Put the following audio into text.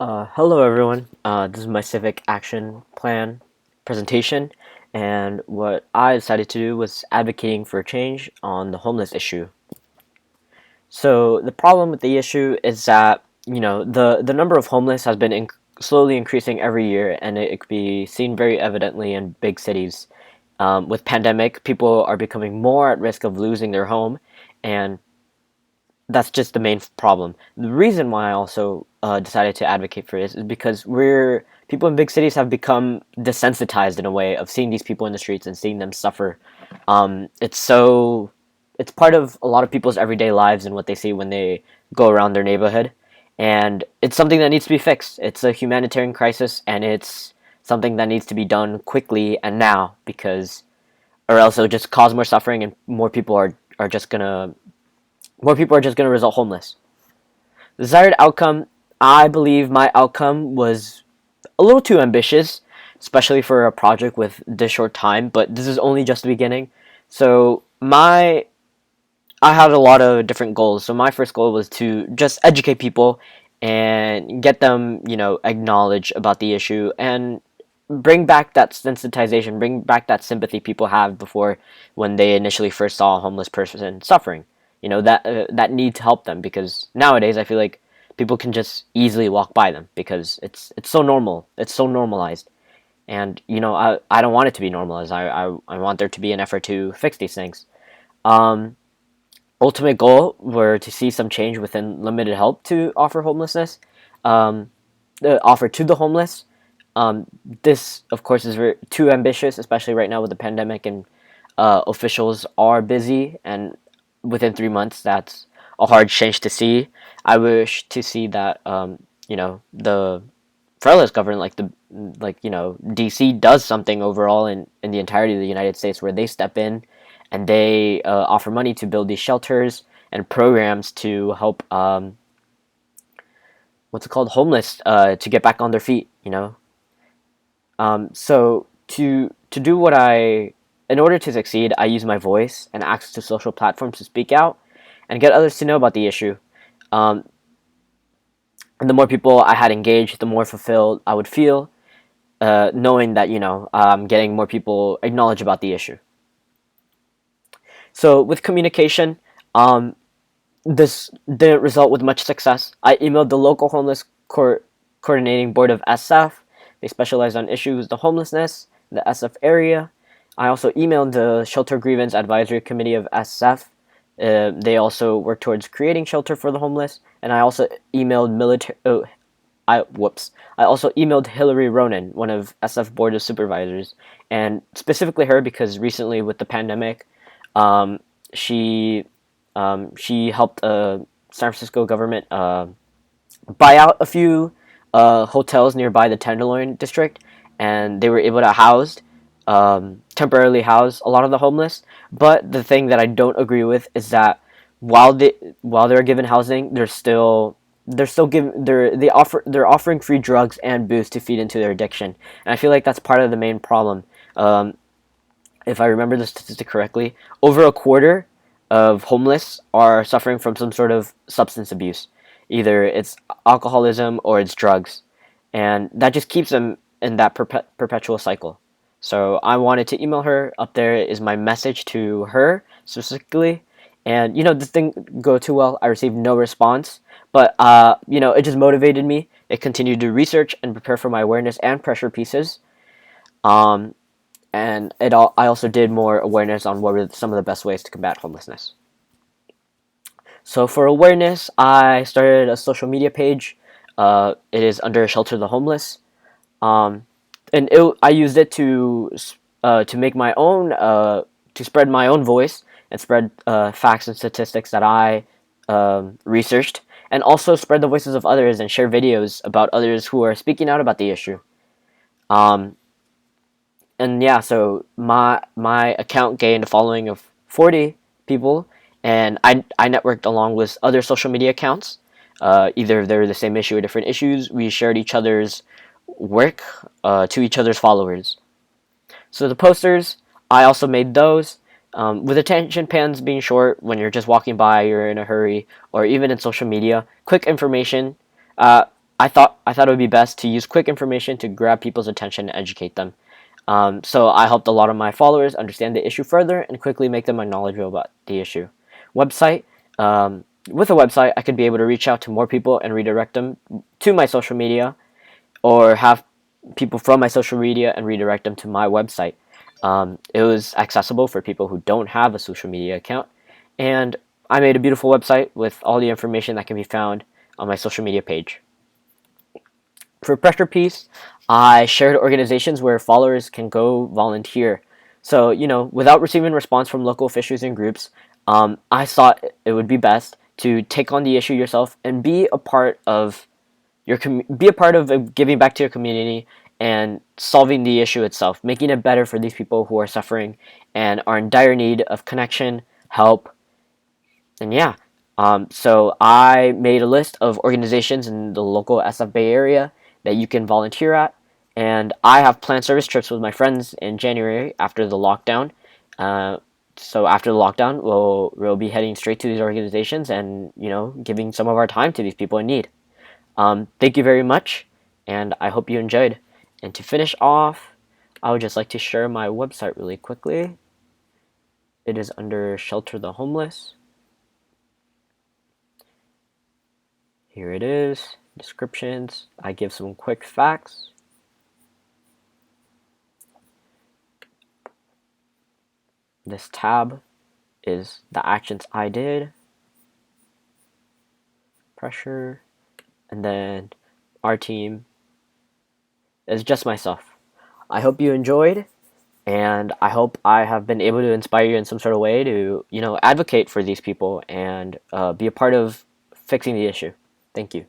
Hello everyone. This is my civic action plan presentation, and what I decided to do was advocating for change on the homeless issue. So the problem with the issue is that the number of homeless has been slowly increasing every year, and it could be seen very evidently in big cities. With pandemic, people are becoming more at risk of losing their home, and that's just the main problem. The reason why I also decided to advocate for this is because we're people in big cities have become desensitized in a way of seeing these people in the streets and seeing them suffer. It's part of a lot of people's everyday lives and what they see when they go around their neighborhood, and it's something that needs to be fixed. It's a humanitarian crisis, and it's something that needs to be done quickly and now, because or else it'll just cause more suffering and are just gonna more people are just going to result homeless. The desired outcome, I believe my outcome was a little too ambitious, especially for a project with this short time, but this is only just the beginning. So I had a lot of different goals. So my first goal was to just educate people and get them, acknowledge about the issue and bring back that sensitization, bring back that sympathy people have before when they initially first saw a homeless person suffering. That need to help them, because nowadays I feel like people can just easily walk by them because it's so normal, it's so normalized, and I don't want it to be normalized. I want there to be an effort to fix these things. Um, Ultimate goal were to see some change within limited help to offer homelessness, um, offer to the homeless. This, of course, is too ambitious, especially right now with the pandemic, and officials are busy, and within 3 months, that's a hard change to see. I wish to see that the federalist government, DC, does something overall in the entirety of the United States, where they step in and they offer money to build these shelters and programs to help what's it called, homeless, to get back on their feet. So to do what in order to succeed, I use my voice and access to social platforms to speak out and get others to know about the issue. Um, and the more people I had engaged, the more fulfilled I would feel, knowing that I'm getting more people acknowledge about the issue. So with communication, um, this didn't result with much success. I emailed the local coordinating board of SF. They specialize on issues of homelessness in the SF area. I also emailed the Shelter Grievance Advisory Committee of SF. They also work towards creating shelter for the homeless. And I also emailed military. Oh, I also emailed Hillary Ronan, one of SF Board of Supervisors, and specifically her because recently with the pandemic, um, she she helped San Francisco government buy out a few hotels nearby the Tenderloin district, and they were able to temporarily house a lot of the homeless. But the thing that I don't agree with is that while they're given housing, they're offering free drugs and booze to feed into their addiction, and I feel like that's part of the main problem. Um, if I remember the statistic correctly, over a quarter of homeless are suffering from some sort of substance abuse. Either it's alcoholism or it's drugs. And that just keeps them in that perpetual cycle. So I wanted to email her. Up there is my message to her specifically. And, this didn't go too well. I received no response. But, it just motivated me. It continued to research and prepare for my awareness and pressure pieces. Um, and I also did more awareness on what were some of the best ways to combat homelessness. So for awareness, I started a social media page. It is under Shelter the Homeless, um, and I used it to make my own to spread my own voice and spread facts and statistics that I researched, and also spread the voices of others and share videos about others who are speaking out about the issue. Um, and yeah, so my account gained a following of 40 people, and I networked along with other social media accounts. Either they're the same issue or different issues. We shared each other's work to each other's followers. So the posters, I also made those. With attention spans being short, when you're just walking by, you're in a hurry, or even in social media, quick information. Uh, I thought it would be best to use quick information to grab people's attention and educate them. So I helped a lot of my followers understand the issue further and quickly make them knowledgeable about the issue. Website. With a website, I could be able to reach out to more people and redirect them to my social media, or have people from my social media and redirect them to my website. It was accessible for people who don't have a social media account, and I made a beautiful website with all the information that can be found on my social media page. For pressure piece, I shared organizations where followers can go volunteer. So, without receiving response from local officials and groups, I thought it would be best to take on the issue yourself and be a part of giving back to your community and solving the issue itself, making it better for these people who are suffering and are in dire need of connection, help, and yeah. So I made a list of organizations in the local SF Bay area that you can volunteer at, and I have planned service trips with my friends in January after the lockdown. Uh, so after the lockdown, we'll be heading straight to these organizations and giving some of our time to these people in need. Thank you very much, and I hope you enjoyed. And to finish off, I would just like to share my website really quickly. It is under Shelter the Homeless. Here it is, descriptions. I give some quick facts. This tab is the actions I did, pressure, and then our team is just myself. I hope you enjoyed, and I hope I have been able to inspire you in some sort of way to, advocate for these people and be a part of fixing the issue. Thank you.